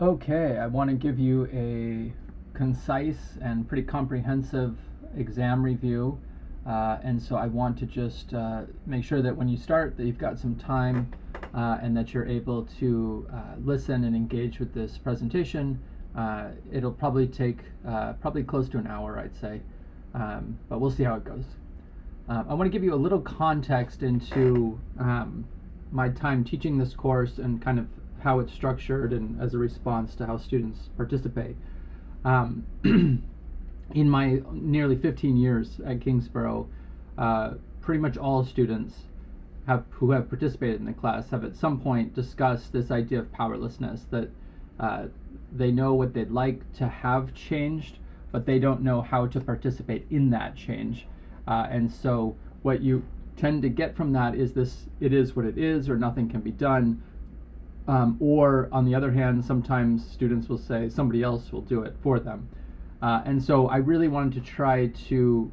Okay, I want to give you a concise and pretty comprehensive exam review. And so I want to just make sure that when you start that you've got some time and that you're able to listen and engage with this presentation. It'll probably take probably close to an hour, I'd say, but we'll see how it goes. I want to give you a little context into my time teaching this course and kind of how it's structured and as a response to how students participate. In my nearly 15 years at Kingsborough, pretty much all students who have participated in the class have at some point discussed this idea of powerlessness, that they know what they'd like to have changed, but they don't know how to participate in that change. And so what you tend to get from that is this: it is what it is, or nothing can be done. Or on the other hand, sometimes students will say somebody else will do it for them. And so I really wanted to try to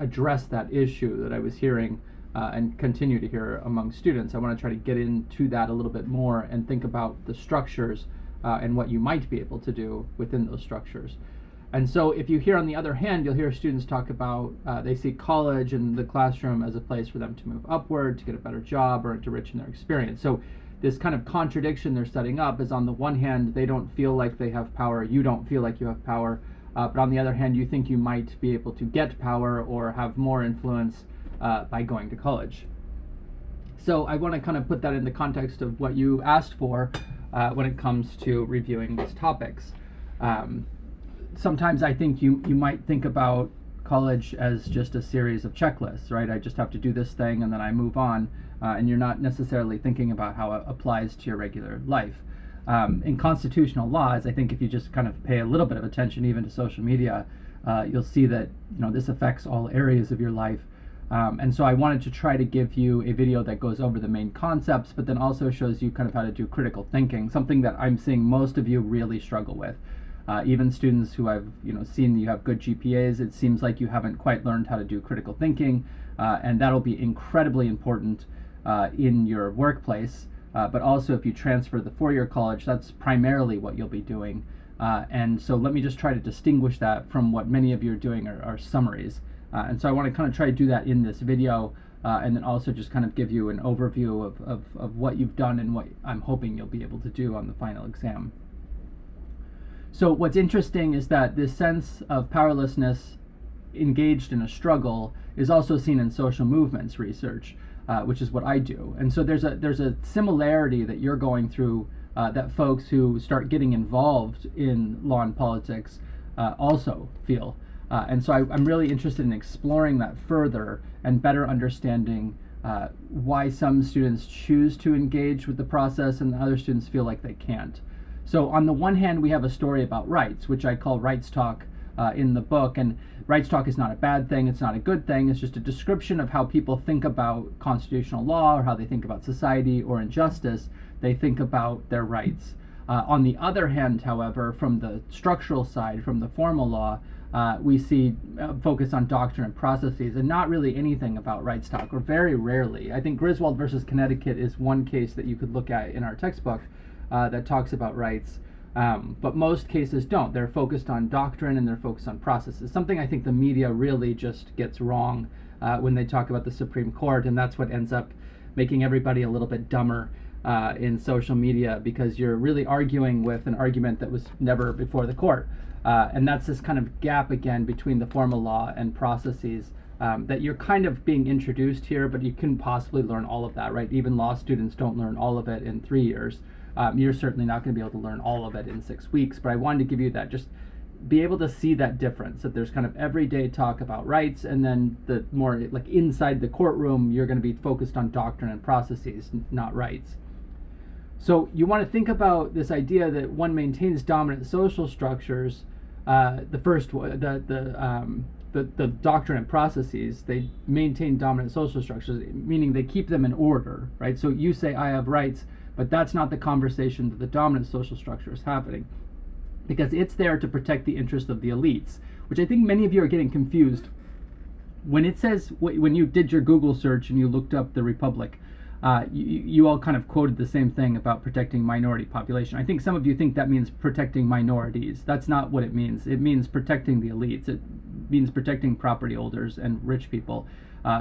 address that issue that I was hearing and continue to hear among students. I want to try to get into that a little bit more and think about the structures and what you might be able to do within those structures. And so if you hear, on the other hand, you'll hear students talk about they see college and the classroom as a place for them to move upward, to get a better job, or to enrich in their experience. So this kind of contradiction they're setting up is, on the one hand, they don't feel like they have power, you don't feel like you have power, but on the other hand, you think you might be able to get power or have more influence by going to college. So I want to kind of put that in the context of what you asked for when it comes to reviewing these topics. Sometimes I think you might think about college as just a series of checklists, right? I just have to do this thing and then I move on, and you're not necessarily thinking about how it applies to your regular life. In constitutional laws, I think if you just kind of pay a little bit of attention even to social media, you'll see that this affects all areas of your life. And so I wanted to try to give you a video that goes over the main concepts, but then also shows you kind of how to do critical thinking, something that I'm seeing most of you really struggle with. Even students who I've seen that you have good GPAs, it seems like you haven't quite learned how to do critical thinking, and that'll be incredibly important in your workplace. But also if you transfer to the four-year college, that's primarily what you'll be doing. And so let me just try to distinguish that from what many of you are doing are summaries. And so I want to kind of try to do that in this video, and then also just kind of give you an overview of what you've done and what I'm hoping you'll be able to do on the final exam. So what's interesting is that this sense of powerlessness engaged in a struggle is also seen in social movements research, which is what I do. And so there's a similarity that you're going through that folks who start getting involved in law and politics also feel. And so I'm really interested in exploring that further and better understanding why some students choose to engage with the process and other students feel like they can't. So on the one hand, we have a story about rights, which I call rights talk in the book. And rights talk is not a bad thing, it's not a good thing, it's just a description of how people think about constitutional law, or how they think about society or injustice. They think about their rights. On the other hand, however, from the structural side, from the formal law, we see focus on doctrine and processes, and not really anything about rights talk, or very rarely. I think Griswold versus Connecticut is one case that you could look at in our textbook that talks about rights, but most cases don't. They're focused on doctrine and they're focused on processes, something I think the media really just gets wrong when they talk about the Supreme Court, and that's what ends up making everybody a little bit dumber in social media, because you're really arguing with an argument that was never before the court. And that's this kind of gap again between the formal law and processes that you're kind of being introduced here, but you couldn't possibly learn all of that, right? Even law students don't learn all of it in 3 years. You're certainly not going to be able to learn all of it in 6 weeks, but I wanted to give you that, just be able to see that difference, that there's kind of everyday talk about rights, and then the more like inside the courtroom, you're going to be focused on doctrine and processes, not rights. So you want to think about this idea that one maintains dominant social structures. The doctrine and processes, they maintain dominant social structures, meaning they keep them in order, right? So you say, I have rights, but that's not the conversation that the dominant social structure is happening, because it's there to protect the interests of the elites, which I think many of you are getting confused. When it says, when you did your Google search and you looked up the Republic, You all kind of quoted the same thing about protecting minority population. I think some of you think that means protecting minorities. That's not what it means. It means protecting the elites. It means protecting property holders and rich people,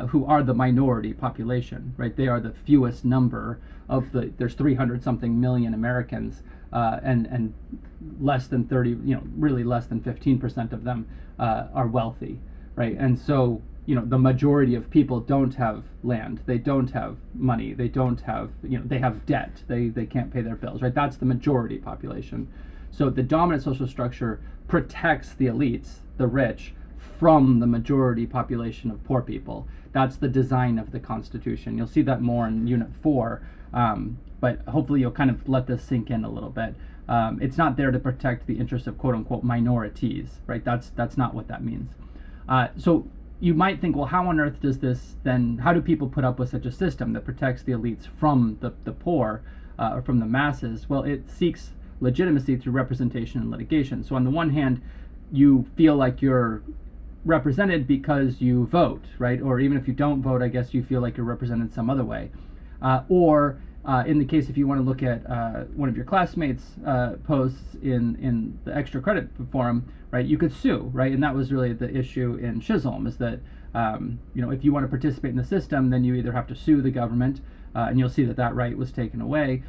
who are the minority population, right? They are the fewest number of there's 300 something million Americans, and less than 30, really less than 15% of them are wealthy, right? And so, the majority of people don't have land, they don't have money, they don't have, they have debt, they can't pay their bills, right? That's the majority population. So the dominant social structure protects the elites, the rich, from the majority population of poor people. That's the design of the Constitution. You'll see that more in Unit 4, but hopefully you'll kind of let this sink in a little bit. It's not there to protect the interests of quote-unquote minorities, right? That's not what that means. So you might think, well, how on earth does this then, how do people put up with such a system that protects the elites from the poor, or from the masses? Well, it seeks legitimacy through representation and litigation. So on the one hand, you feel like you're represented because you vote, right? Or even if you don't vote, I guess you feel like you're represented some other way. Or in the case, if you want to look at one of your classmates' posts in the extra credit forum, right, you could sue, right? And that was really the issue in Chisholm, is that if you want to participate in the system, then you either have to sue the government, and you'll see that right was taken away,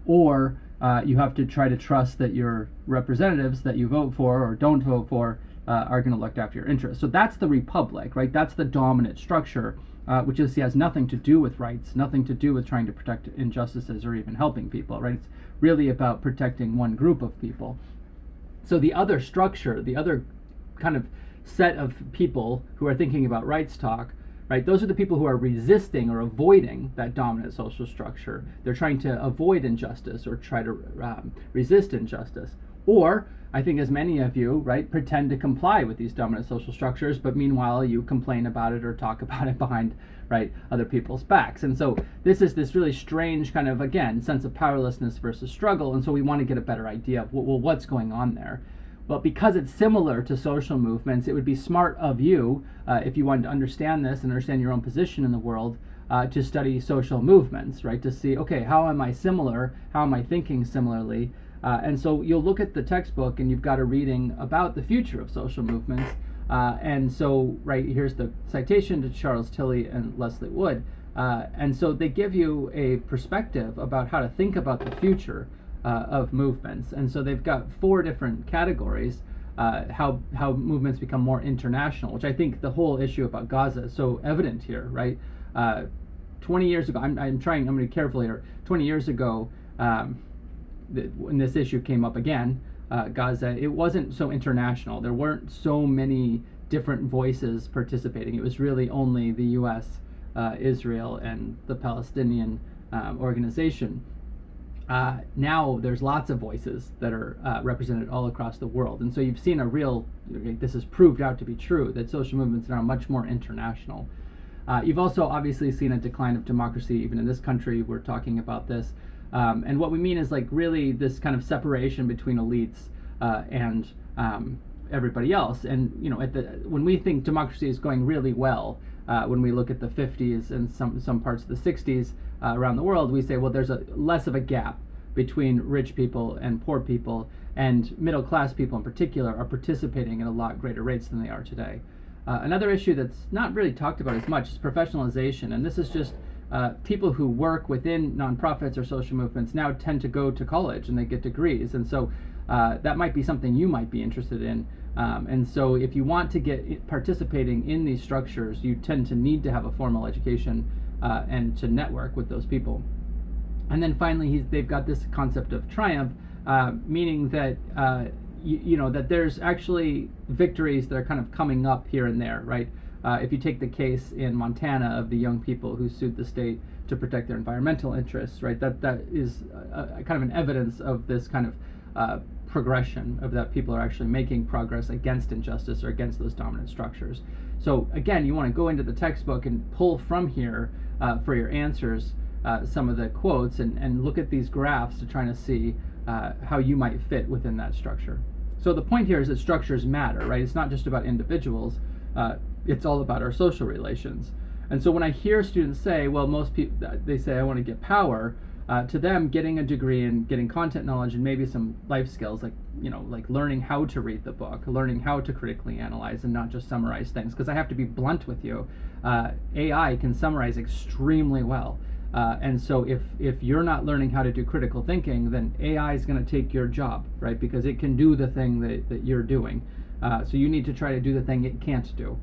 or you have to try to trust that your representatives that you vote for or don't vote for are going to look after your interests. So that's the republic, right? That's the dominant structure, which has nothing to do with rights, nothing to do with trying to protect injustices or even helping people, right? It's really about protecting one group of people. So the other structure, the other kind of set of people who are thinking about rights talk, right, those are the people who are resisting or avoiding that dominant social structure. They're trying to avoid injustice or try to resist injustice. Or, I think as many of you, right, pretend to comply with these dominant social structures, but meanwhile you complain about it or talk about it behind, right, other people's backs. And so this is this really strange kind of, again, sense of powerlessness versus struggle. And so we want to get a better idea of, well, what's going on there? Well, because it's similar to social movements, it would be smart of you, if you wanted to understand this and understand your own position in the world, to study social movements, right? To see, okay, how am I similar? How am I thinking similarly? And so you'll look at the textbook and you've got a reading about the future of social movements. And so, right, here's the citation to Charles Tilly and Leslie Wood. And so they give you a perspective about how to think about the future of movements. And so they've got 4 different categories, how movements become more international, which I think the whole issue about Gaza is so evident here, right? 20 years ago, I'm going to be careful here, 20 years ago, when this issue came up again, Gaza, it wasn't so international. There weren't so many different voices participating. It was really only the U.S., Israel, and the Palestinian organization. Now there's lots of voices that are represented all across the world. And so you've seen this has proved out to be true, that social movements are much more international. You've also obviously seen a decline of democracy, even in this country. We're talking about this. And what we mean is really this kind of separation between elites and everybody else. And when we think democracy is going really well, when we look at the 50s and some parts of the 60s around the world, we say, well, there's less of a gap between rich people and poor people, and middle class people in particular are participating at a lot greater rates than they are today. Another issue that's not really talked about as much is professionalization, and this is just people who work within nonprofits or social movements now tend to go to college and they get degrees, and so that might be something you might be interested in. And so if you want to get participating in these structures, you tend to need to have a formal education and to network with those people. And then finally, they've got this concept of triumph, meaning that that there's actually victories that are kind of coming up here and there, right? If you take the case in Montana of the young people who sued the state to protect their environmental interests, right? That is kind of an evidence of this kind of progression of that people are actually making progress against injustice or against those dominant structures. So again, you want to go into the textbook and pull from here for your answers some of the quotes and look at these graphs to try to see how you might fit within that structure. So the point here is that structures matter, right? It's not just about individuals. It's all about our social relations. And so when I hear students say, well, most people, they say, I want to get power, to them, getting a degree and getting content knowledge and maybe some life skills, like, like learning how to read the book, learning how to critically analyze and not just summarize things. Because I have to be blunt with you, AI can summarize extremely well. And so if you're not learning how to do critical thinking, then AI is going to take your job, right? Because it can do the thing that you're doing. So you need to try to do the thing it can't do.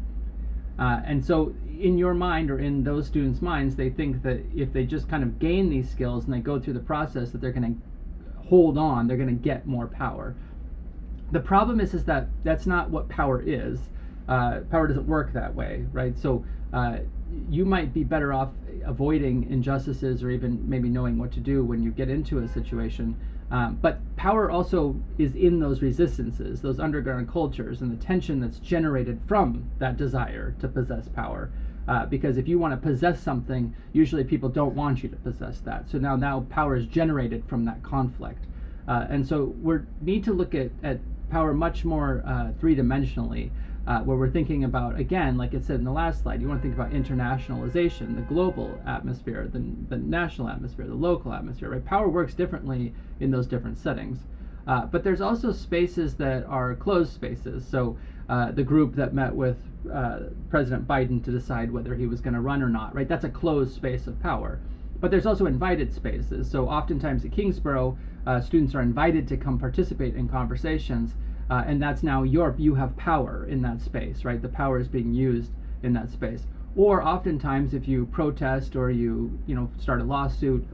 And so in your mind, or in those students' minds, they think that if they just kind of gain these skills and they go through the process, that they're going to hold on, they're going to get more power. The problem is that that's not what power is. Power doesn't work that way, right? So you might be better off avoiding injustices or even maybe knowing what to do when you get into a situation. But power also is in those resistances, those underground cultures, and the tension that's generated from that desire to possess power. Because if you want to possess something, usually people don't want you to possess that. So now power is generated from that conflict. And so we need to look at power much more three-dimensionally, where we're thinking about, again, like it said in the last slide, you want to think about internationalization, the global atmosphere, the national atmosphere, the local atmosphere, right? Power works differently in those different settings. But there's also spaces that are closed spaces. So the group that met with President Biden to decide whether he was going to run or not, right? That's a closed space of power. But there's also invited spaces. So oftentimes at Kingsborough, students are invited to come participate in conversations, and that's now you have power in that space, right? The power is being used in that space. Or oftentimes if you protest or you start a lawsuit,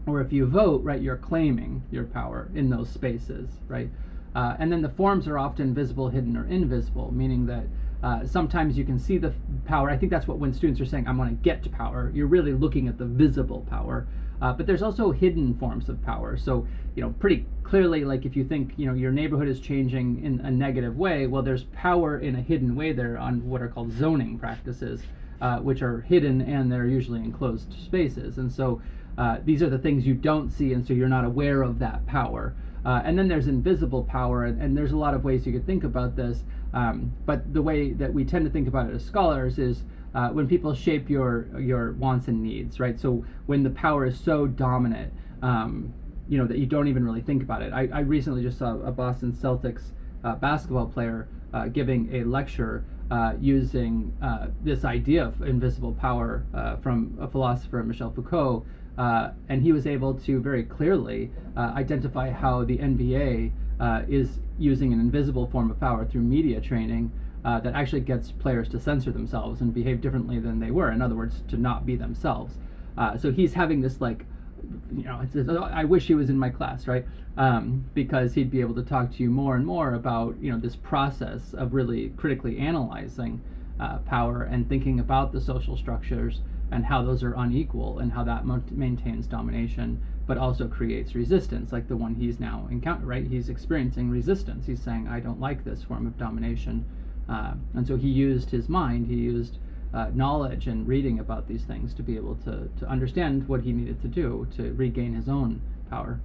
or if you vote, right, you're claiming your power in those spaces, right? And then the forms are often visible, hidden, or invisible, meaning that sometimes you can see the power. I think that's when students are saying, I want to get to power, you're really looking at the visible power. But there's also hidden forms of power. So, pretty clearly, like if you think, your neighborhood is changing in a negative way, well, there's power in a hidden way there on what are called zoning practices, which are hidden and they're usually in closed spaces. And so these are the things you don't see, and so you're not aware of that power. And then there's invisible power, and there's a lot of ways you could think about this. But the way that we tend to think about it as scholars is when people shape your wants and needs, right? So when the power is so dominant, that you don't even really think about it. I recently just saw a Boston Celtics basketball player giving a lecture using this idea of invisible power from a philosopher, Michel Foucault, and he was able to very clearly identify how the NBA is using an invisible form of power through media training that actually gets players to censor themselves and behave differently than they were. In other words, to not be themselves. So he's having this I wish he was in my class, right? Because he'd be able to talk to you more and more about, this process of really critically analyzing power and thinking about the social structures and how those are unequal and how that maintains domination, but also creates resistance, like the one he's now encountering, right? He's experiencing resistance. He's saying, I don't like this form of domination. And so he used his mind, he used knowledge and reading about these things to be able to understand what he needed to do to regain his own power.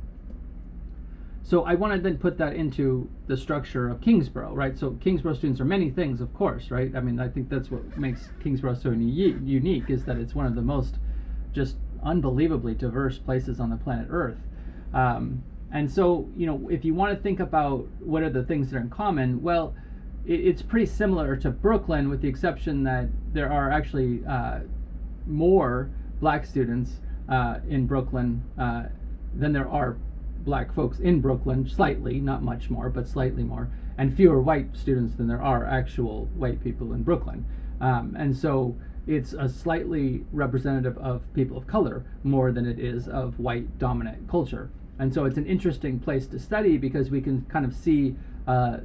So I want to then put that into the structure of Kingsborough, right? So Kingsborough students are many things, of course, right? I mean, I think that's what makes Kingsborough so unique, is that it's one of the most just unbelievably diverse places on the planet Earth. And so, if you want to think about what are the things that are in common, well, it's pretty similar to Brooklyn, with the exception that there are actually more black students in Brooklyn than there are black folks in Brooklyn, slightly, not much more, but slightly more, and fewer white students than there are actual white people in Brooklyn. And so it's a slightly representative of people of color more than it is of white dominant culture. And so it's an interesting place to study because we can kind of see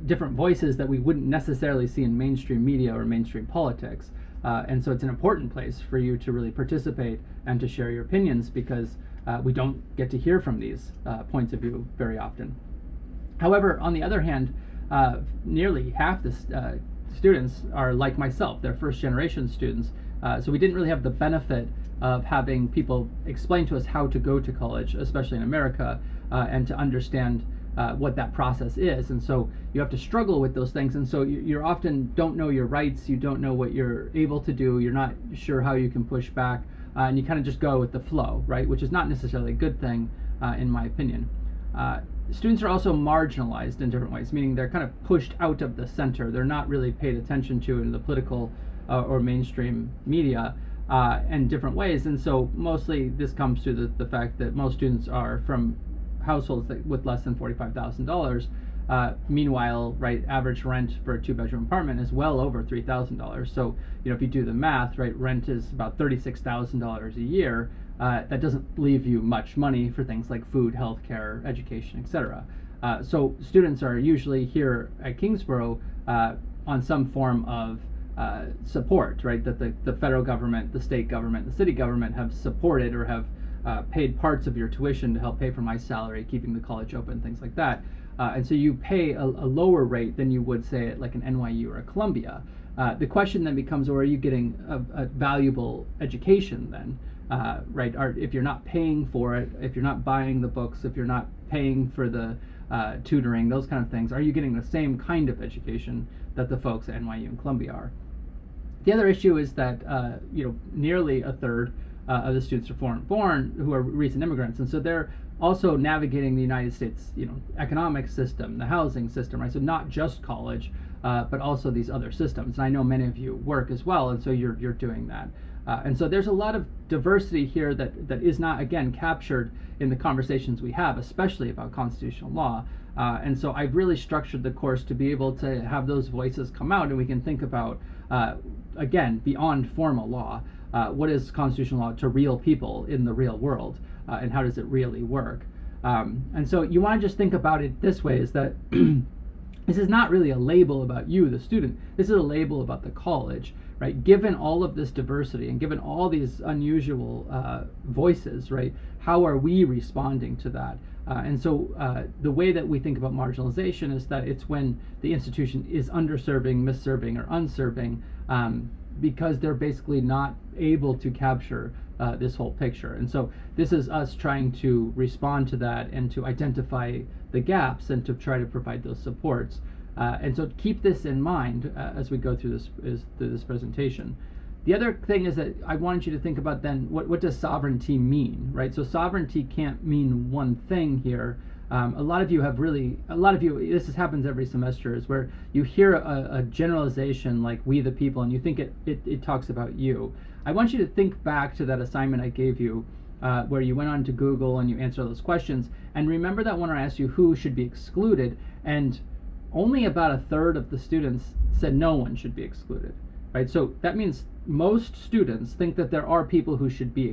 different voices that we wouldn't necessarily see in mainstream media or mainstream politics. And so it's an important place for you to really participate and to share your opinions, because we don't get to hear from these points of view very often. However, on the other hand, nearly half the students are like myself. They're first generation students. So we didn't really have the benefit of having people explain to us how to go to college, especially in America, and to understand what that process is. And so you have to struggle with those things. And so you're often don't know your rights. You don't know what you're able to do. You're not sure how you can push back. And you kind of just go with the flow, right? Which is not necessarily a good thing, in my opinion. Students are also marginalized in different ways, meaning they're kind of pushed out of the center. They're not really paid attention to in the political or mainstream media in different ways. And so mostly this comes through the fact that most students are from households with less than $45,000. Meanwhile, right, average rent for a 2-bedroom apartment is well over $3,000. So, if you do the math, right, rent is about $36,000 a year. That doesn't leave you much money for things like food, healthcare, education, etc. So students are usually here at Kingsborough on some form of support, right, that the federal government, the state government, the city government have supported or have paid parts of your tuition to help pay for my salary, keeping the college open, things like that. And so you pay a lower rate than you would say at like an NYU or a Columbia. The question then becomes, are you getting a valuable education then? Right? If you're not paying for it, if you're not buying the books, if you're not paying for the tutoring, those kind of things, are you getting the same kind of education that the folks at NYU and Columbia are? The other issue is that nearly a third of the students are foreign-born who are recent immigrants, and so they're also navigating the United States, economic system, the housing system, right? So not just college, but also these other systems. And I know many of you work as well, and so you're doing that. And so there's a lot of diversity here that is not, again, captured in the conversations we have, especially about constitutional law. And so I've really structured the course to be able to have those voices come out, and we can think about, again, beyond formal law, what is constitutional law to real people in the real world, and how does it really work? And so you want to just think about it this way, is that this is not really a label about you, the student. This is a label about the college, right? Given all of this diversity and given all these unusual voices, right, how are we responding to that? And so the way that we think about marginalization is that it's when the institution is underserving, misserving, or unserving, because they're basically not able to capture this whole picture. And so this is us trying to respond to that and to identify the gaps and to try to provide those supports. And so keep this in mind as we go through this presentation. The other thing is that I wanted you to think about then, what does sovereignty mean, right? So sovereignty can't mean one thing here. A lot of you, this happens every semester, is where you hear a generalization like we the people, and you think it talks about you. I want you to think back to that assignment I gave you, where you went on to Google and you answer those questions, and remember that when I asked you who should be excluded, and only about a third of the students said no one should be excluded, right? So that means most students think that there are people who should be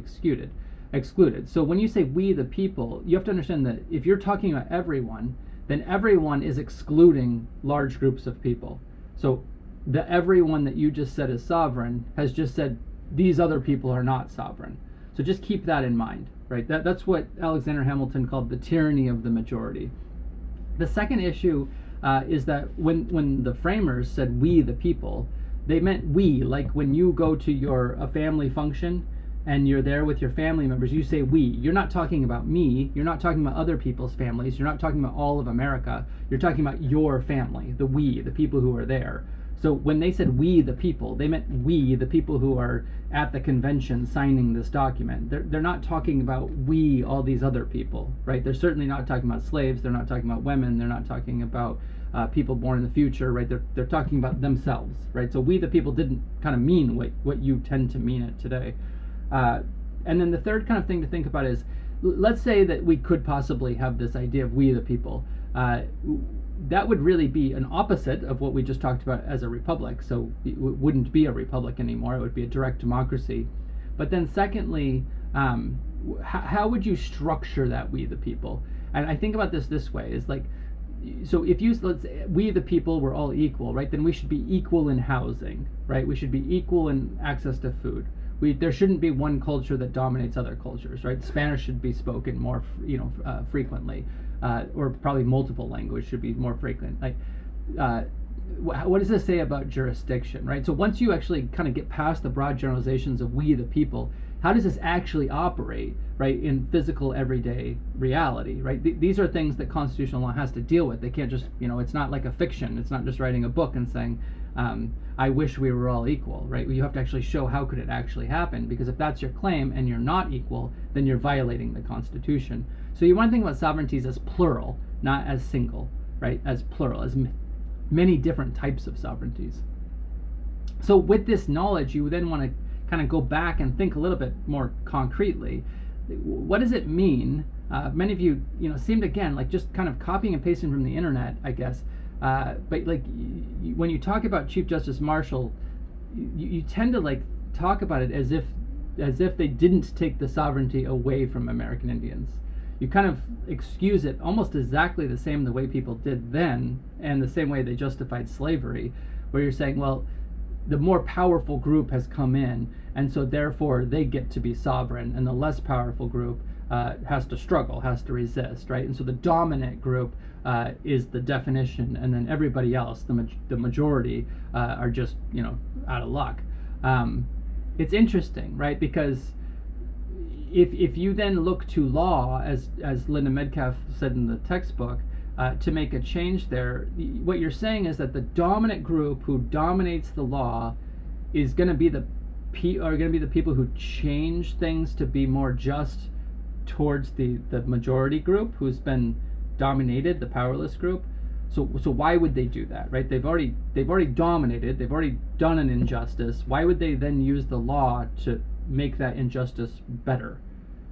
excluded. So when you say we the people, you have to understand that if you're talking about everyone, then everyone is excluding large groups of people. So the everyone that you just said is sovereign has just said these other people are not sovereign. So just keep that in mind, right? That's what Alexander Hamilton called the tyranny of the majority. The second issue is that when the framers said we the people, they meant we, like when you go to a family function and you're there with your family members, you say we. You're not talking about me. You're not talking about other people's families. You're not talking about all of America. You're talking about your family, the we, the people who are there. So when they said we the people, they meant we, the people who are at the convention signing this document. They're not talking about we, all these other people, right? They're certainly not talking about slaves. They're not talking about women. They're not talking about people born in the future, right? They're talking about themselves, right? So we the people didn't kind of mean what you tend to mean it today. And then the third kind of thing to think about is, let's say that we could possibly have this idea of we the people. That would really be an opposite of what we just talked about as a republic. So it wouldn't be a republic anymore. It would be a direct democracy. But then secondly, how would you structure that we the people? And I think about this way, is like, so if let's say we the people were all equal, right? Then we should be equal in housing, right? We should be equal in access to food. There shouldn't be one culture that dominates other cultures, right? Spanish should be spoken more, frequently, or probably multiple language should be more frequent. Like, what does this say about jurisdiction, right? So once you actually kind of get past the broad generalizations of we the people, how does this actually operate, right, in physical everyday reality, right? These are things that constitutional law has to deal with. They can't just, it's not like a fiction. It's not just writing a book and saying, I wish we were all equal, right? You have to actually show how could it actually happen, because if that's your claim and you're not equal, then you're violating the Constitution. So you want to think about sovereignties as plural, not as single, right? As plural, as many different types of sovereignties. So with this knowledge, you then want to kind of go back and think a little bit more concretely. What does it mean? Many of you, seemed, again, like just kind of copying and pasting from the internet, I guess. But like when you talk about Chief Justice Marshall, you tend to like talk about it as if they didn't take the sovereignty away from American Indians. You kind of excuse it almost exactly the same the way people did then, and the same way they justified slavery, where you're saying, well, the more powerful group has come in, and so therefore they get to be sovereign, and the less powerful group has to struggle, has to resist, right? And so the dominant group is the definition, and then everybody else, the majority, are just out of luck. It's interesting, right? Because if you then look to law, as Linda Metcalf said in the textbook, to make a change there, what you're saying is that the dominant group who dominates the law is going to be the people who change things to be more just towards the majority group who's been dominated, the powerless group. So why would they do that, right? They've already dominated, they've already done an injustice. Why would they then use the law to make that injustice better,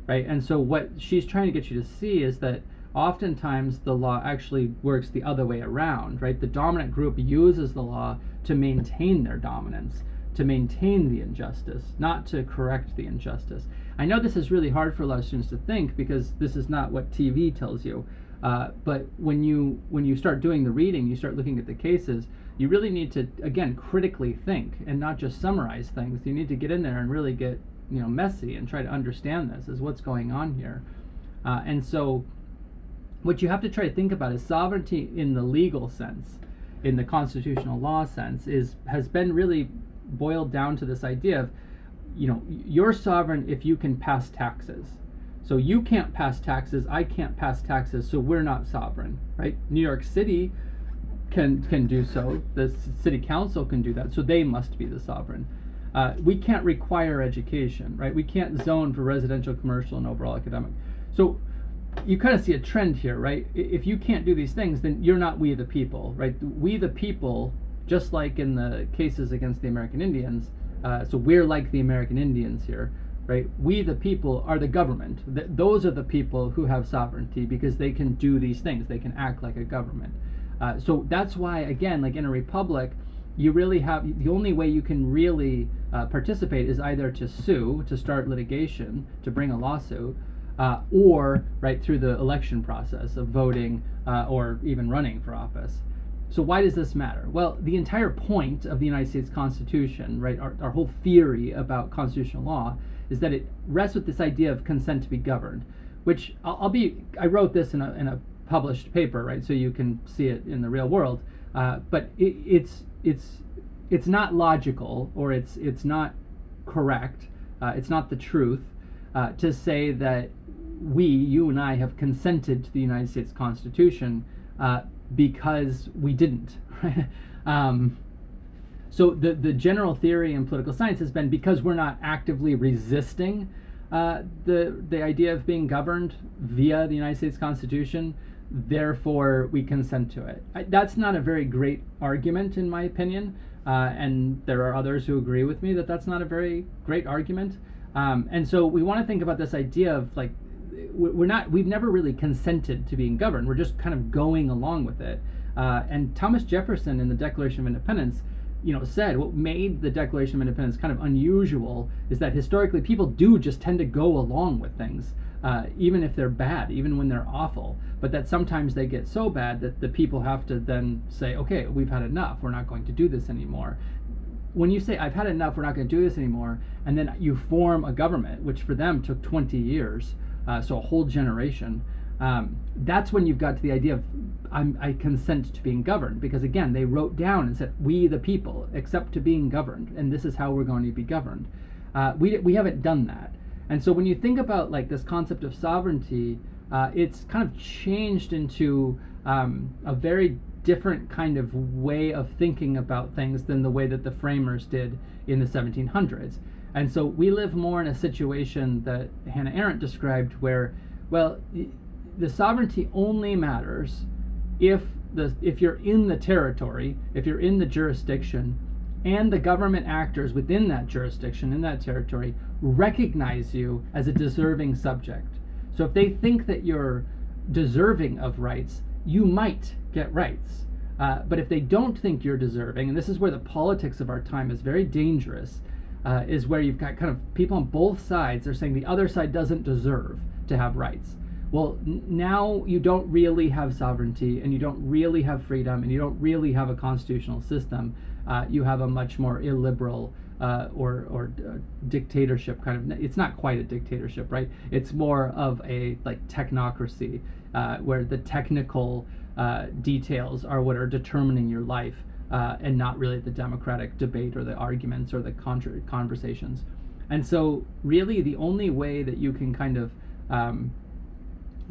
right? And so what she's trying to get you to see is that oftentimes the law actually works the other way around, right? The dominant group uses the law to maintain their dominance, to maintain the injustice, not to correct the injustice. I know this is really hard for a lot of students to think, because this is not what TV tells you. But when you start doing the reading, you start looking at the cases, you really need to, again, critically think and not just summarize things. You need to get in there and really get messy and try to understand this as what's going on here. And so what you have to try to think about is sovereignty in the legal sense, in the constitutional law sense, has been really boiled down to this idea of, you're sovereign if you can pass taxes. So you can't pass taxes, I can't pass taxes, so we're not sovereign, right? New York City can do so, the city council can do that, so they must be the sovereign. We can't require education, right? We can't zone for residential, commercial, and overall academic. So you kind of see a trend here, right? If you can't do these things, then you're not we the people, right? We the people, just like in the cases against the American Indians, so we're like the American Indians here, right? We the people are the government. Those are the people who have sovereignty because they can do these things. They can act like a government. So that's why, again, like in a republic, you really have, the only way you can really participate is either to sue, to start litigation, to bring a lawsuit, or right through the election process of voting or even running for office. So why does this matter? Well, the entire point of the United States Constitution, right, our whole theory about constitutional law is that it rests with this idea of consent to be governed, which I wrote this in a published paper, right, so you can see it in the real world, but it's not logical, or it's not correct, it's not the truth to say that you and I have consented to the United States Constitution because we didn't, right? So the general theory in political science has been, because we're not actively resisting the idea of being governed via the United States Constitution, therefore we consent to it. That's not a very great argument, in my opinion, and there are others who agree with me that that's not a very great argument. And so we want to think about this idea of, like, we've never really consented to being governed. We're just kind of going along with it. And Thomas Jefferson in the Declaration of Independence, said what made the Declaration of Independence kind of unusual is that historically people do just tend to go along with things, even if they're bad, even when they're awful. But that sometimes they get so bad that the people have to then say, okay, we've had enough. We're not going to do this anymore. When you say, I've had enough, we're not going to do this anymore, and then you form a government, which for them took 20 years, so a whole generation, that's when you've got to the idea of I consent to being governed, because again, they wrote down and said, we the people accept to being governed, and this is how we're going to be governed. We haven't done that. And so when you think about like this concept of sovereignty, it's kind of changed into a very different kind of way of thinking about things than the way that the framers did in the 1700s. And so we live more in a situation that Hannah Arendt described where, well, the sovereignty only matters if you're in the territory, if you're in the jurisdiction, and the government actors within that jurisdiction, in that territory, recognize you as a deserving subject. So if they think that you're deserving of rights, you might get rights. But if they don't think you're deserving, and this is where the politics of our time is very dangerous, is where you've got kind of people on both sides, they're saying the other side doesn't deserve to have rights. Well, now you don't really have sovereignty, and you don't really have freedom, and you don't really have a constitutional system. You have a much more illiberal or dictatorship kind of. It's not quite a dictatorship, right? It's more of a like technocracy, where the technical details are what are determining your life, and not really the democratic debate or the arguments or the conversations. And so really the only way that you can kind of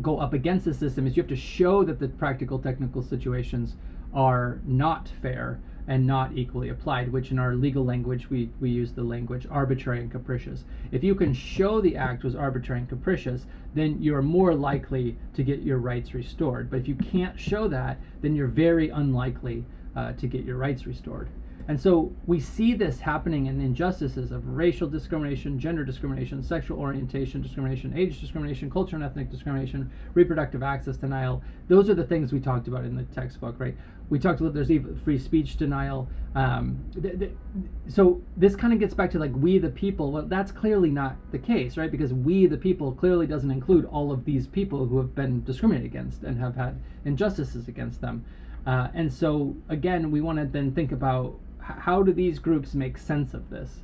go up against the system is you have to show that the practical technical situations are not fair and not equally applied, which in our legal language we use the language arbitrary and capricious. If you can show the act was arbitrary and capricious, then you're more likely to get your rights restored. But if you can't show that, then you're very unlikely to get your rights restored. And so we see this happening in injustices of racial discrimination, gender discrimination, sexual orientation discrimination, age discrimination, culture and ethnic discrimination, reproductive access denial. Those are the things we talked about in the textbook, right? We talked about there's even free speech denial. So this kind of gets back to like we the people. Well, that's clearly not the case, right? Because we the people clearly doesn't include all of these people who have been discriminated against and have had injustices against them. And so again, we want to then think about how do these groups make sense of this?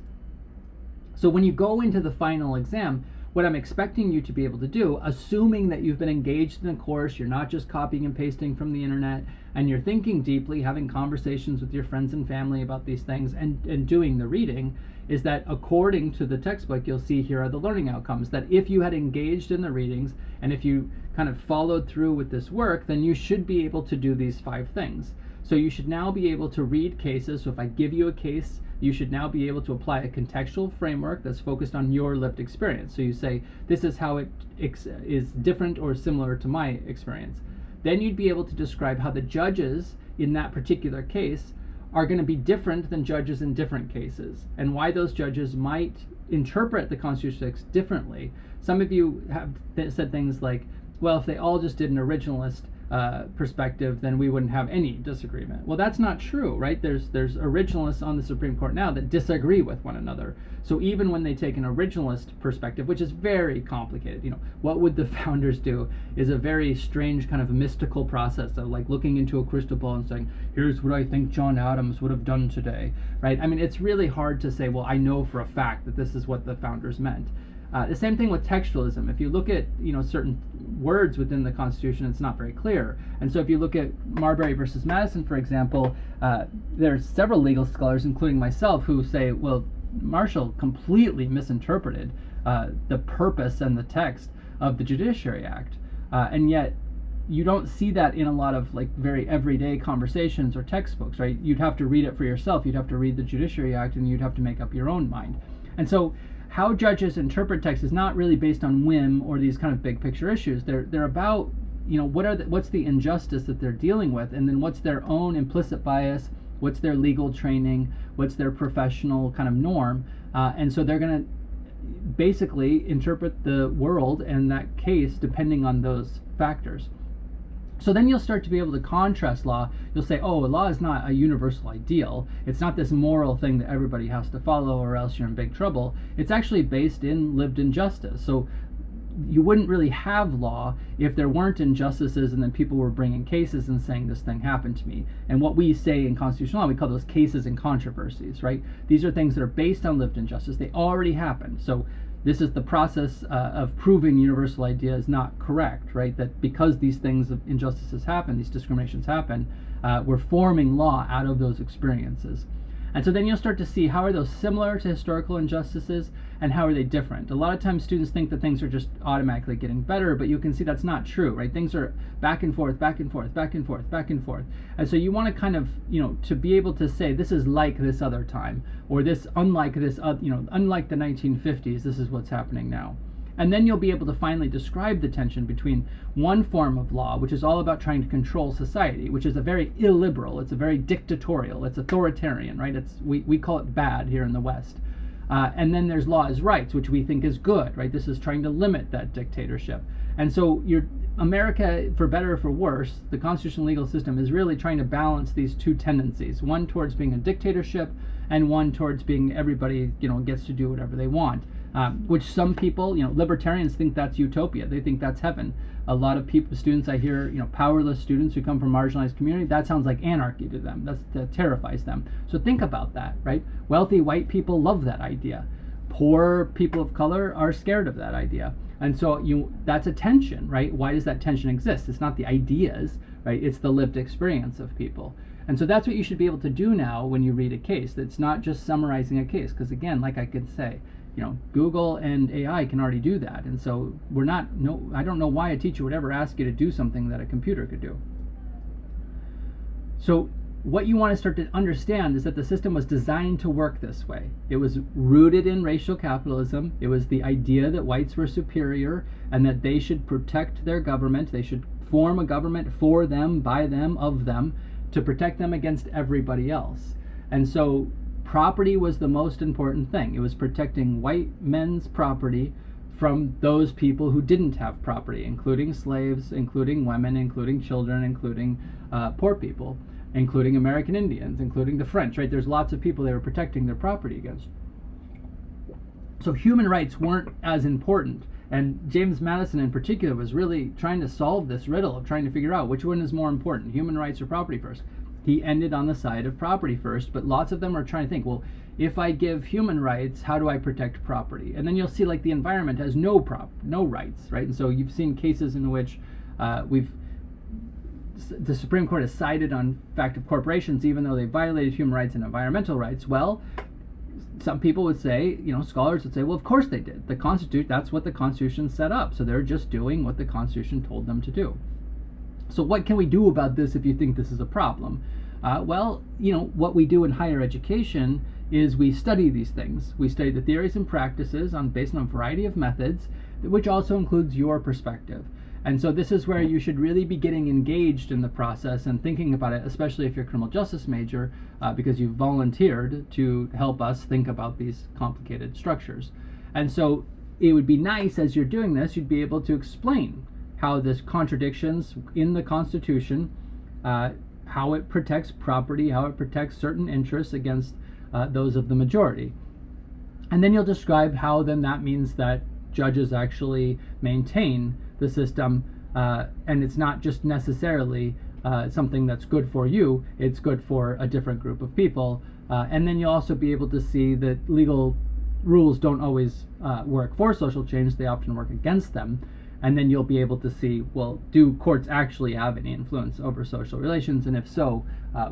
So when you go into the final exam, what I'm expecting you to be able to do, assuming that you've been engaged in the course, you're not just copying and pasting from the internet, and you're thinking deeply, having conversations with your friends and family about these things, and doing the reading, is that according to the textbook, you'll see here are the learning outcomes, that if you had engaged in the readings, and if you kind of followed through with this work, then you should be able to do these 5 things. So you should now be able to read cases. So if I give you a case, you should now be able to apply a contextual framework that's focused on your lived experience. So you say, this is how it is different or similar to my experience. Then you'd be able to describe how the judges in that particular case are going to be different than judges in different cases, and why those judges might interpret the constitutional text differently. Some of you have said things like, well, if they all just did an originalist perspective, then we wouldn't have any disagreement. Well, that's not true, right? There's originalists on the Supreme Court now that disagree with one another. So even when they take an originalist perspective, which is very complicated, what would the founders do is a very strange kind of mystical process of like looking into a crystal ball and saying, here's what I think John Adams would have done today, right? I mean, it's really hard to say, well, I know for a fact that this is what the founders meant. The same thing with textualism. If you look at certain words within the Constitution, it's not very clear. And so if you look at Marbury versus Madison, for example, there's several legal scholars, including myself, who say, well, Marshall completely misinterpreted the purpose and the text of the Judiciary Act. And yet you don't see that in a lot of like very everyday conversations or textbooks, right? You'd have to read it for yourself. You'd have to read the Judiciary Act and you'd have to make up your own mind. And so how judges interpret text is not really based on whim or these kind of big picture issues. They're about, what's the injustice that they're dealing with, and then what's their own implicit bias, what's their legal training, what's their professional kind of norm, and so they're going to basically interpret the world and that case depending on those factors. So then you'll start to be able to contrast law. You'll say, oh, law is not a universal ideal. It's not this moral thing that everybody has to follow or else you're in big trouble. It's actually based in lived injustice. So you wouldn't really have law if there weren't injustices and then people were bringing cases and saying this thing happened to me. And what we say in constitutional law, we call those cases and controversies, right? These are things that are based on lived injustice. They already happened. So this is the process of proving universal idea is not correct, right? That because these things of injustices happen, these discriminations happen, we're forming law out of those experiences. And so then you'll start to see how are those similar to historical injustices and how are they different. A lot of times students think that things are just automatically getting better, but you can see that's not true, right? Things are back and forth, back and forth, back and forth, back and forth. And so you want to kind of, to be able to say this is like this other time, or this unlike this, unlike the 1950s, this is what's happening now. And then you'll be able to finally describe the tension between one form of law, which is all about trying to control society, which is a very illiberal, it's a very dictatorial, it's authoritarian, right? We call it bad here in the West. And then there's law as rights, which we think is good, right? This is trying to limit that dictatorship. And so America, for better or for worse, the constitutional legal system is really trying to balance these two tendencies, one towards being a dictatorship and one towards being everybody, gets to do whatever they want. Which some people, libertarians think that's utopia. They think that's heaven. A lot of students I hear, powerless students who come from marginalized community, that sounds like anarchy to them. That terrifies them. So think about that, right? Wealthy white people love that idea. Poor people of color are scared of that idea. And so that's a tension, right? Why does that tension exist? It's not the ideas, right? It's the lived experience of people. And so that's what you should be able to do now when you read a case. It's not just summarizing a case, because again, like I could say, Google and AI can already do that. And so I don't know why a teacher would ever ask you to do something that a computer could do. So what you want to start to understand is that the system was designed to work this way. It was rooted in racial capitalism. It was the idea that whites were superior and that they should protect their government. They should form a government for them, by them, of them, to protect them against everybody else. And so property was the most important thing. It was protecting white men's property from those people who didn't have property, including slaves, including women, including children, including poor people, including American Indians, including the French, right? There's lots of people they were protecting their property against. So human rights weren't as important. And James Madison in particular was really trying to solve this riddle of trying to figure out which one is more important, human rights or property first. He ended on the side of property first, but lots of them are trying to think, well, if I give human rights, how do I protect property? And then you'll see like the environment has no rights, right? And so you've seen cases in which the Supreme Court has sided on fact of corporations, even though they violated human rights and environmental rights. Well, some people would say, scholars would say, well, of course they did. That's what the Constitution set up. So they're just doing what the Constitution told them to do. So what can we do about this if you think this is a problem? Well, what we do in higher education is we study these things. We study the theories and practices based on a variety of methods, which also includes your perspective. And so this is where you should really be getting engaged in the process and thinking about it, especially if you're a criminal justice major, because you've volunteered to help us think about these complicated structures. And so it would be nice as you're doing this, you'd be able to explain how there's contradictions in the Constitution, how it protects property, how it protects certain interests against those of the majority. And then you'll describe how then that means that judges actually maintain the system, and it's not just necessarily something that's good for you, it's good for a different group of people. And then you'll also be able to see that legal rules don't always work for social change, they often work against them. And then you'll be able to see, well, do courts actually have any influence over social relations? And if so,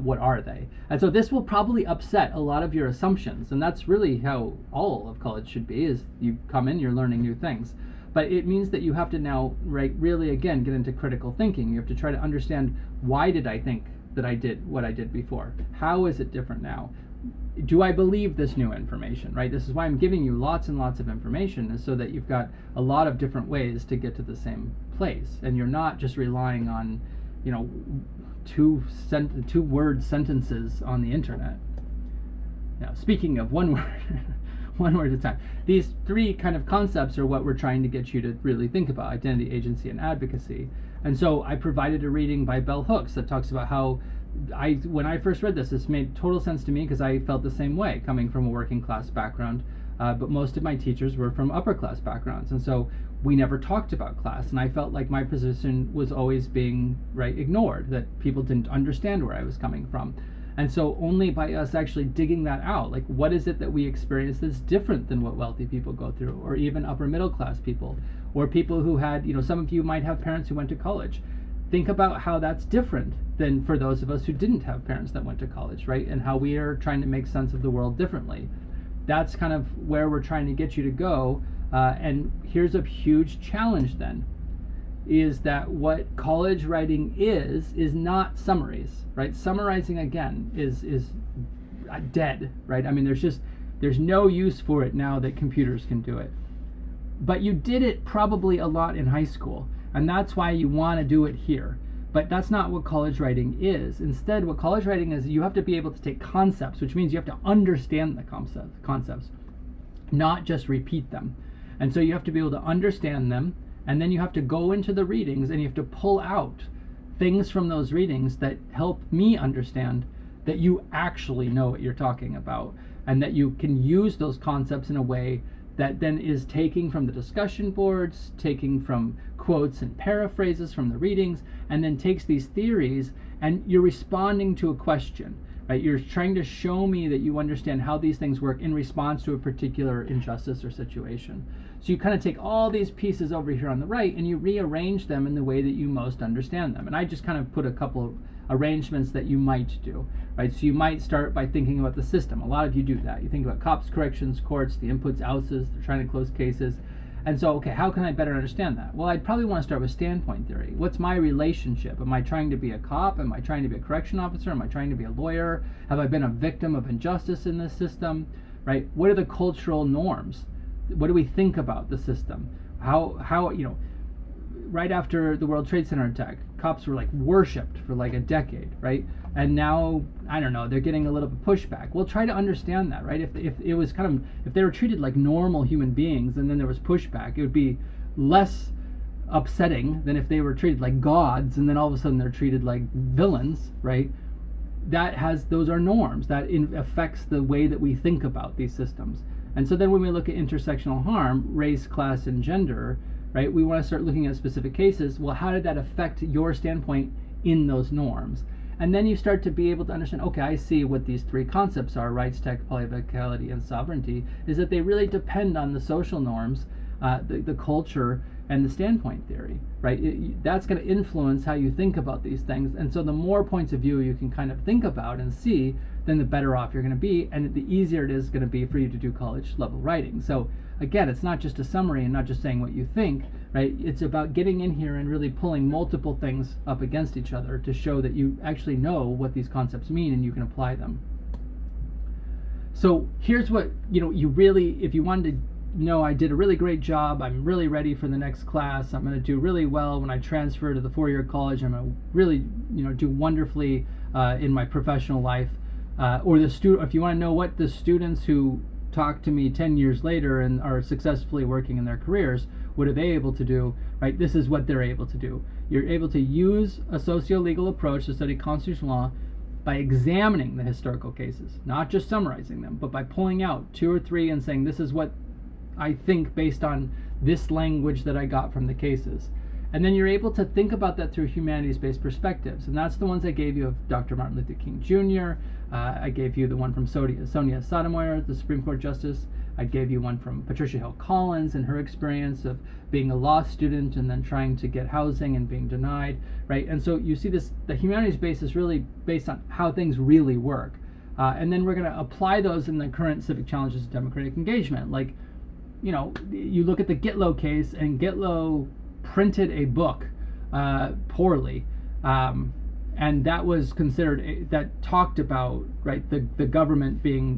what are they? And so this will probably upset a lot of your assumptions. And that's really how all of college should be, is you come in, you're learning new things. But it means that you have to now, really, again, get into critical thinking. You have to try to understand, why did I think that I did what I did before? How is it different now? Do I believe this new information, right? This is why I'm giving you lots and lots of information, is so that you've got a lot of different ways to get to the same place. And you're not just relying on, two-word sentences on the internet. Now, speaking of one word, one word at a time. These three kind of concepts are what we're trying to get you to really think about: identity, agency, and advocacy. And so I provided a reading by Bell Hooks that talks about how when I first read this made total sense to me, because I felt the same way, coming from a working class background, but most of my teachers were from upper class backgrounds, and so we never talked about class, and I felt like my position was always being ignored, that people didn't understand where I was coming from. And so only by us actually digging that out, what is it that we experience that's different than what wealthy people go through, or even upper middle class people, or people who had, some of you might have parents who went to college. think about how that's different than for those of us who didn't have parents that went to college, right? And how we are trying to make sense of the world differently. That's kind of where we're trying to get you to go. And here's a huge challenge then, is that what college writing is not summaries, right? Summarizing, again, is dead, right? I mean, there's no use for it now that computers can do it. But you did it probably a lot in high school, and that's why you want to do it here. But that's not what college writing is. Instead, what college writing is, you have to be able to take concepts, which means you have to understand the concepts, not just repeat them. And so you have to be able to understand them, and then you have to go into the readings and you have to pull out things from those readings that help me understand that you actually know what you're talking about, and that you can use those concepts in a way that then is taking from the discussion boards, taking from quotes and paraphrases from the readings, and then takes these theories, and you're responding to a question, right? You're trying to show me that you understand how these things work in response to a particular injustice or situation. So you kind of take all these pieces over here on the right and you rearrange them in the way that you most understand them. And I just kind of put a couple of arrangements that you might do, right? So you might start by thinking about the system. A lot of you do that. You think about cops, corrections, courts, the inputs, outs, they're trying to close cases. And so, okay, how can I better understand that? Well, I'd probably want to start with standpoint theory. What's my relationship? Am I trying to be a cop? Am I trying to be a correction officer? Am I trying to be a lawyer? Have I been a victim of injustice in this system, right? What are the cultural norms? What do we think about the system? How you know, right after the World Trade Center attack, cops were like worshipped for like a decade, right? And now, I don't know, they're getting a little bit pushback. We'll try to understand that, right? If it was kind of, if they were treated like normal human beings and then there was pushback, it would be less upsetting than if they were treated like gods and then all of a sudden they're treated like villains, right? Those are norms that affects the way that we think about these systems. And so then when we look at intersectional harm, race, class, and gender, right, we want to start looking at specific cases. Well, how did that affect your standpoint in those norms? And then you start to be able to understand, okay, I see what these three concepts are, rights, tech, polylocality, and sovereignty, is that they really depend on the social norms, the culture, and the standpoint theory, right? That's going to influence how you think about these things. And so the more points of view you can kind of think about and see, then the better off you're going to be, and the easier it is going to be for you to do college level writing. So again, it's not just a summary and not just saying what you think, right? It's about getting in here and really pulling multiple things up against each other to show that you actually know what these concepts mean and you can apply them. So here's what, you really, if you wanted to know I did a really great job, I'm really ready for the next class, I'm going to do really well when I transfer to the four-year college, I'm going to really, do wonderfully in my professional life. Or if you want to know what the students who talk to me 10 years later and are successfully working in their careers, what are they able to do, right? This is what they're able to do. You're able to use a socio-legal approach to study constitutional law by examining the historical cases, not just summarizing them, but by pulling out 2 or 3 and saying, this is what I think based on this language that I got from the cases. And then you're able to think about that through humanities-based perspectives. And that's the ones I gave you of Dr. Martin Luther King Jr. I gave you the one from Sonia Sotomayor, the Supreme Court Justice. I gave you one from Patricia Hill Collins and her experience of being a law student and then trying to get housing and being denied, right? And so you see this, the humanities base is really based on how things really work. And then we're going to apply those in the current civic challenges of democratic engagement. Like, you look at the Gitlow case, and Gitlow printed a book poorly, and that was considered, that talked about, right, the government being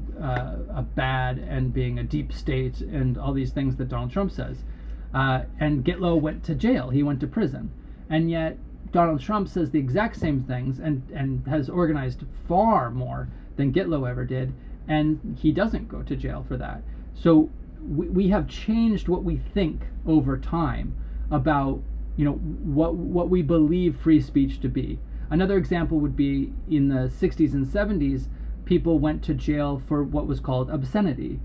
bad and being a deep state and all these things that Donald Trump says. And Gitlow went to jail, he went to prison. And yet Donald Trump says the exact same things and has organized far more than Gitlow ever did, and he doesn't go to jail for that. So we have changed what we think over time about what we believe free speech to be. Another example would be in the 60s and 70s, people went to jail for what was called obscenity,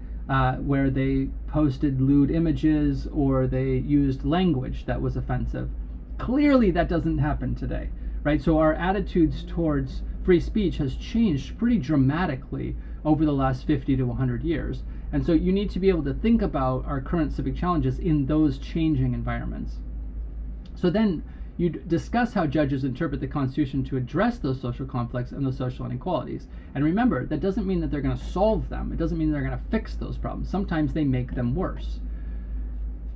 where they posted lewd images or they used language that was offensive. Clearly that doesn't happen today, right? So our attitudes towards free speech has changed pretty dramatically over the last 50 to 100 years. And so you need to be able to think about our current civic challenges in those changing environments. So then you discuss how judges interpret the Constitution to address those social conflicts and those social inequalities. And remember, that doesn't mean that they're going to solve them. It doesn't mean they're going to fix those problems. Sometimes they make them worse.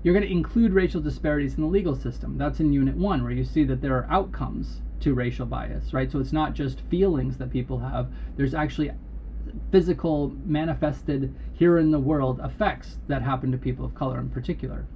You're going to include racial disparities in the legal system. That's in Unit 1, where you see that there are outcomes to racial bias, right? So it's not just feelings that people have. There's actually physical, manifested here in the world effects that happen to people of color in particular.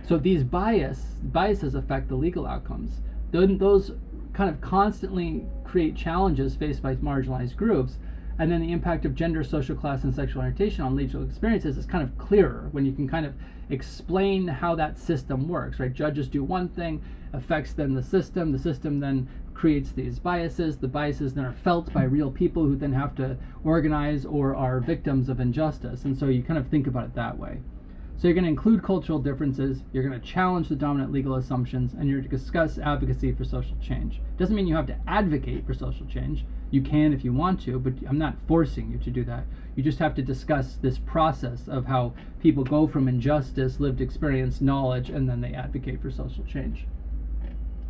So these biases affect the legal outcomes. Those kind of constantly create challenges faced by marginalized groups, and then the impact of gender, social class, and sexual orientation on legal experiences is kind of clearer when you can kind of explain how that system works, right? Judges do one thing, affects then the system then creates these biases. The biases then are felt by real people who then have to organize or are victims of injustice. And so you kind of think about it that way. So you're going to include cultural differences, you're going to challenge the dominant legal assumptions, and you're going to discuss advocacy for social change. Doesn't mean you have to advocate for social change. You can if you want to, but I'm not forcing you to do that. You just have to discuss this process of how people go from injustice, lived experience, knowledge, and then they advocate for social change.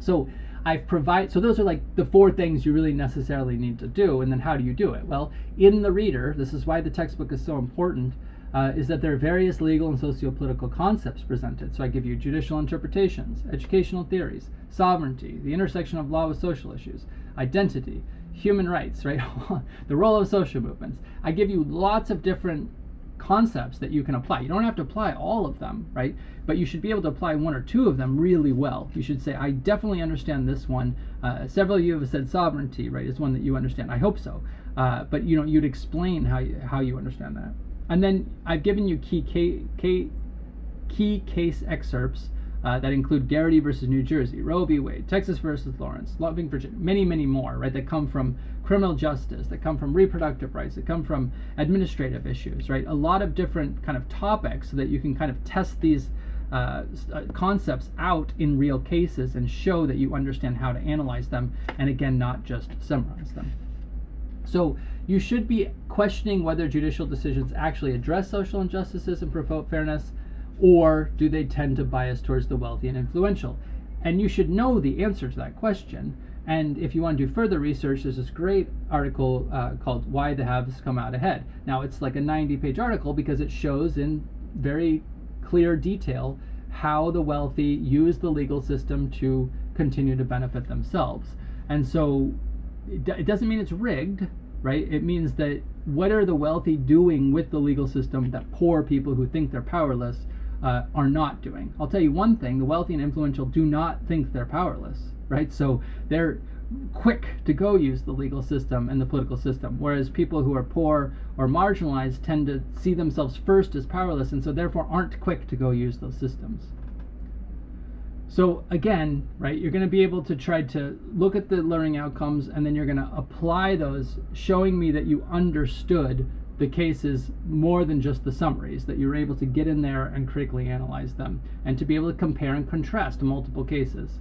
So so those are like the 4 things you really necessarily need to do, and then how do you do it? Well, in the reader, this is why the textbook is so important, is that there are various legal and socio-political concepts presented. So I give you judicial interpretations, educational theories, sovereignty, the intersection of law with social issues, identity, human rights, right? The role of social movements. I give you lots of different concepts that you can apply. You don't have to apply all of them, right? But you should be able to apply 1 or 2 of them really well. You should say, I definitely understand this one. Several of you have said sovereignty, right, is one that you understand. I hope so. But you'd explain how you understand that. And then I've given you key case excerpts that include Garrity versus New Jersey, Roe v. Wade, Texas versus Lawrence, Loving Virginia, many, many more, right, that come from criminal justice, that come from reproductive rights, that come from administrative issues, right? A lot of different kind of topics so that you can kind of test these concepts out in real cases and show that you understand how to analyze them, and again, not just summarize them. So you should be questioning whether judicial decisions actually address social injustices and promote fairness, or do they tend to bias towards the wealthy and influential? And you should know the answer to that question. And if you want to do further research, there's this great article called Why the Haves Come Out Ahead. Now, it's like a 90-page article because it shows in very clear detail how the wealthy use the legal system to continue to benefit themselves. And so it doesn't mean it's rigged, right? It means that what are the wealthy doing with the legal system that poor people who think they're powerless are not doing? I'll tell you one thing, the wealthy and influential do not think they're powerless, right? So they're quick to go use the legal system and the political system, whereas people who are poor or marginalized tend to see themselves first as powerless, and so therefore aren't quick to go use those systems. So again, right, you're going to be able to try to look at the learning outcomes, and then you're going to apply those, showing me that you understood the cases more than just the summaries, that you're able to get in there and critically analyze them, and to be able to compare and contrast multiple cases.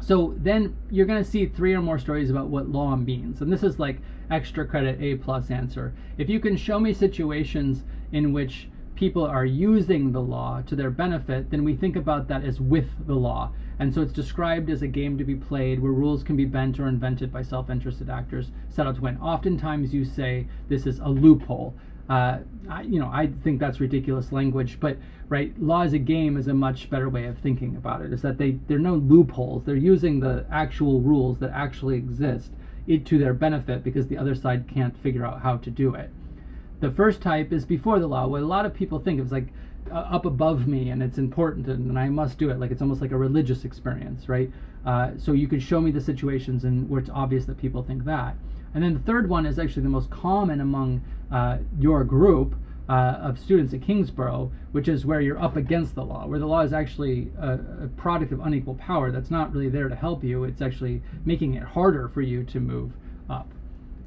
So then you're going to see 3 or more stories about what law means. And this is like extra credit A+ answer. If you can show me situations in which people are using the law to their benefit, then we think about that as with the law. And so it's described as a game to be played where rules can be bent or invented by self-interested actors set out to win. Oftentimes you say this is a loophole. I think that's ridiculous language, but right, law as a game is a much better way of thinking about it, is that there are no loopholes. They're using the actual rules that actually exist to their benefit because the other side can't figure out how to do it. The first type is before the law. What a lot of people think of is like up above me and it's important and I must do it. Like it's almost like a religious experience, right? So you could show me the situations and where it's obvious that people think that. And then the third one is actually the most common among your group of students at Kingsborough, which is where you're up against the law, where the law is actually a product of unequal power that's not really there to help you. It's actually making it harder for you to move up.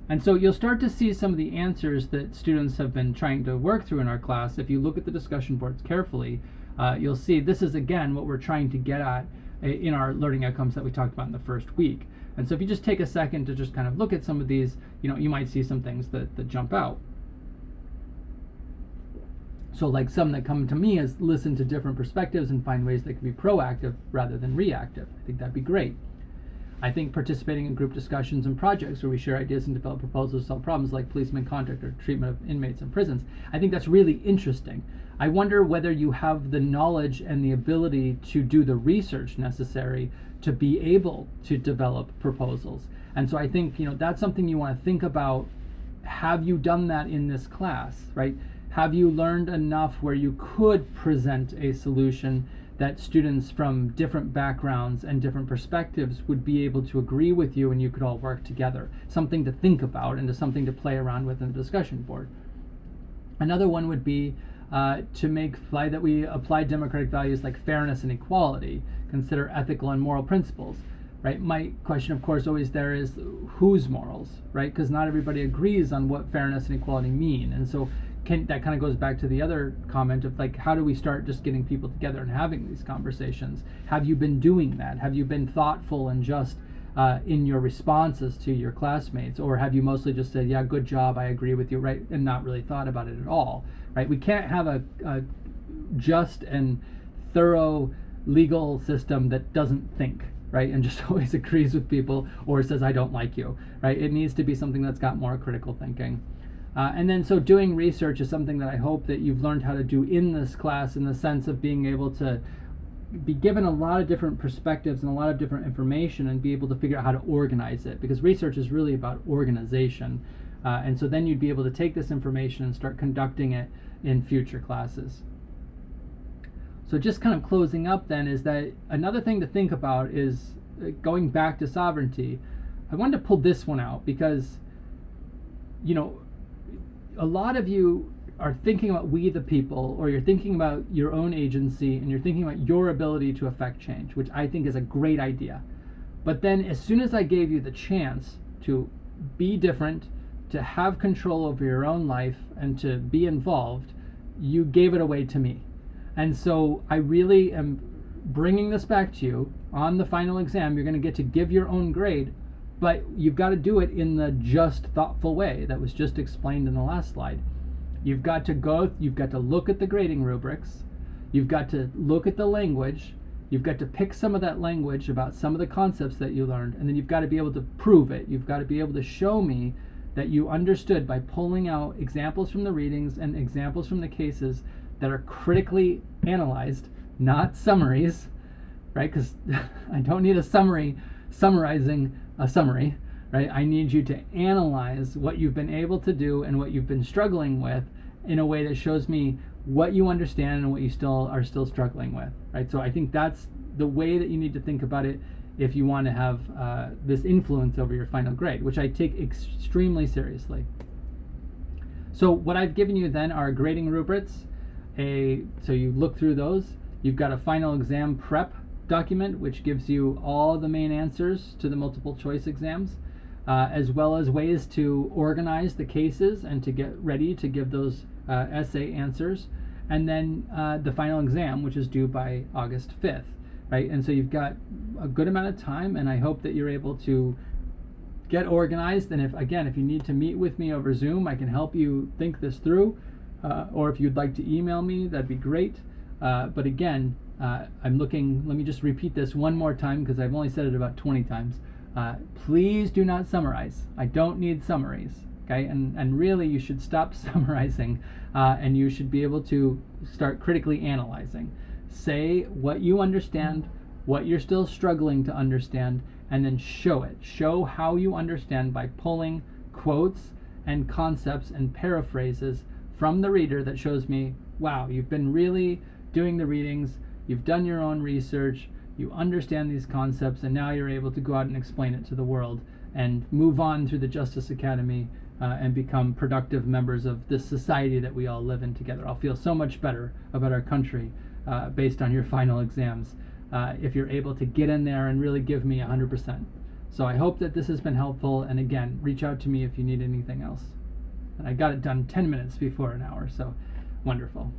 And so you'll start to see some of the answers that students have been trying to work through in our class. If you look at the discussion boards carefully, you'll see this is, again, what we're trying to get at in our learning outcomes that we talked about in the first week. And so if you just take a second to just kind of look at some of these, you might see some things that jump out. So like some that come to me is listen to different perspectives and find ways they can be proactive rather than reactive. I think that'd be great. I think participating in group discussions and projects where we share ideas and develop proposals to solve problems like policeman conduct or treatment of inmates in prisons, I think that's really interesting. I wonder whether you have the knowledge and the ability to do the research necessary to be able to develop proposals. And so I think, that's something you want to think about. Have you done that in this class, right? Have you learned enough where you could present a solution that students from different backgrounds and different perspectives would be able to agree with you and you could all work together? Something to think about and something to play around with in the discussion board. Another one would be that we apply democratic values like fairness and equality, consider ethical and moral principles, right? My question, of course, always there is whose morals, right? Because not everybody agrees on what fairness and equality mean. And so that kind of goes back to the other comment of like, how do we start just getting people together and having these conversations? Have you been doing that? Have you been thoughtful and just in your responses to your classmates? Or have you mostly just said, yeah, good job, I agree with you, right? And not really thought about it at all, right? We can't have a just and thorough legal system that doesn't think, right? And just always agrees with people or says, I don't like you, right? It needs to be something that's got more critical thinking. And then so doing research is something that I hope that you've learned how to do in this class, in the sense of being able to be given a lot of different perspectives and a lot of different information and be able to figure out how to organize it, because research is really about organization. And so then you'd be able to take this information and start conducting it in future classes. So just kind of closing up then is that another thing to think about is going back to sovereignty. I wanted to pull this one out because, a lot of you are thinking about we the people, or you're thinking about your own agency, and you're thinking about your ability to affect change, which I think is a great idea. But then as soon as I gave you the chance to be different, to have control over your own life, and to be involved, you gave it away to me. And so I really am bringing this back to you. On the final exam, you're going to get to give your own grade, but you've got to do it in the just, thoughtful way that was just explained in the last slide. You've got to look at the grading rubrics, you've got to look at the language, you've got to pick some of that language about some of the concepts that you learned, and then you've got to be able to prove it. You've got to be able to show me that you understood by pulling out examples from the readings and examples from the cases that are critically analyzed, not summaries, right? Because I don't need a summary summarizing a summary, right? I need you to analyze what you've been able to do and what you've been struggling with in a way that shows me what you understand and what you are still struggling with, right? So I think that's the way that you need to think about it if you want to have this influence over your final grade, which I take extremely seriously. So what I've given you then are grading rubrics. So you look through those. You've got a final exam prep document, which gives you all the main answers to the multiple choice exams, as well as ways to organize the cases and to get ready to give those essay answers. And then the final exam, which is due by August 5th, right? And so you've got a good amount of time, and I hope that you're able to get organized. And if you need to meet with me over Zoom, I can help you think this through, or if you'd like to email me, that'd be great. But again, let me just repeat this one more time because I've only said it about 20 times. Please do not summarize. I don't need summaries, okay? And really you should stop summarizing, and you should be able to start critically analyzing. Say what you understand, what you're still struggling to understand, and then show it. Show how you understand by pulling quotes and concepts and paraphrases from the reader that shows me, wow, you've been really doing the readings, you've done your own research, you understand these concepts, and now you're able to go out and explain it to the world and move on through the Justice Academy and become productive members of this society that we all live in together. I'll feel so much better about our country based on your final exams if you're able to get in there and really give me 100%. So I hope that this has been helpful, and again, reach out to me if you need anything else. And I got it done 10 minutes before an hour, so wonderful.